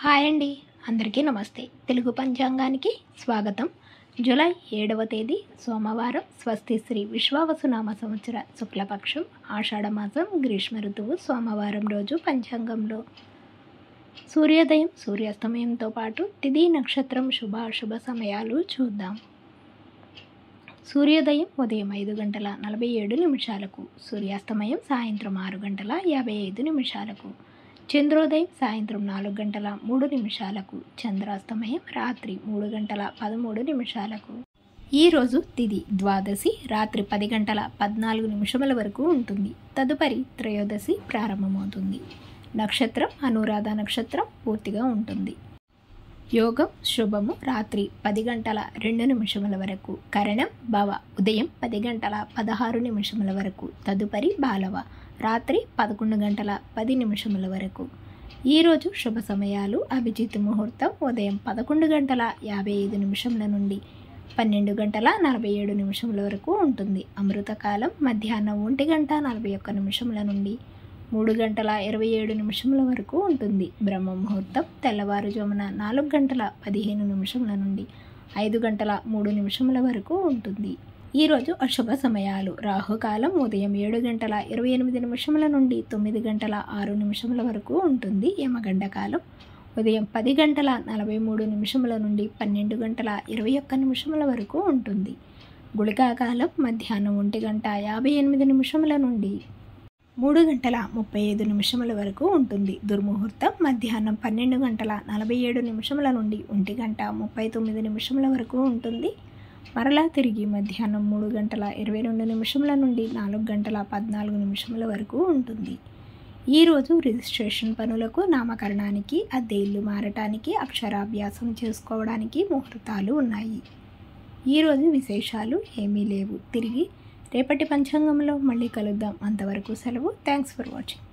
Hi అండి, అందరికీ నమస్తే. తెలుగు పంచాంగానికి స్వాగతం. జూలై 7వ తేదీ సోమవారం, స్వస్తి శ్రీ విశ్వావసునామ సంవత్సర శుక్లపక్షం, ఆషాఢమాసం, గ్రీష్మ ఋతువు, సోమవారం రోజు పంచాంగంలో సూర్యోదయం సూర్యాస్తమయంతో పాటు తిథి నక్షత్రం శుభాశుభ సమయాలు చూద్దాం. సూర్యోదయం ఉదయం 5:47 సూర్యాస్తమయం సాయంత్రం 6:55. చంద్రోదయం సాయంత్రం 4:03, చంద్రాస్తమయం రాత్రి 3:13. ఈరోజు తిథి ద్వాదశి రాత్రి 10:14 వరకు ఉంటుంది. తదుపరి త్రయోదశి ప్రారంభమవుతుంది. నక్షత్రం అనురాధ నక్షత్రం పూర్తిగా ఉంటుంది. యోగం శుభము రాత్రి 10:02 వరకు, కరణం భవ ఉదయం 10:16 వరకు, తదుపరి బాలవ రాత్రి 11:10 వరకు. ఈరోజు శుభ సమయాలు: అభిజిత్ ముహూర్తం ఉదయం 11:55 నుండి 12:47 వరకు ఉంటుంది. అమృతకాలం మధ్యాహ్నం 1:41 నుండి 3:27 వరకు ఉంటుంది. బ్రహ్మ ముహూర్తం తెల్లవారుజామున 4:15 నుండి 5:03 వరకు ఉంటుంది. ఈరోజు అశుభ సమయాలు: రాహుకాలం ఉదయం 7:28 నుండి 9:06 వరకు ఉంటుంది. యమగండ కాలం ఉదయం 10:43 నుండి 12:21 వరకు ఉంటుంది. గుళికా కాలం మధ్యాహ్నం 1:58 నుండి 3:35 వరకు ఉంటుంది. దుర్ముహూర్తం మధ్యాహ్నం 12:47 నుండి 1:39 వరకు ఉంటుంది. మరలా తిరిగి మధ్యాహ్నం 3:22 నుండి 4:14 వరకు ఉంటుంది. ఈరోజు రిజిస్ట్రేషన్ పనులకు, నామకరణానికి, అద్దె ఇల్లు మారటానికి, అక్షరాభ్యాసం చేసుకోవడానికి ముహూర్తాలు ఉన్నాయి. ఈరోజు విశేషాలు ఏమీ లేవు. తిరిగి రేపటి పంచాంగంలో మళ్ళీ కలుద్దాం. అంతవరకు సెలవు. Thanks for watching.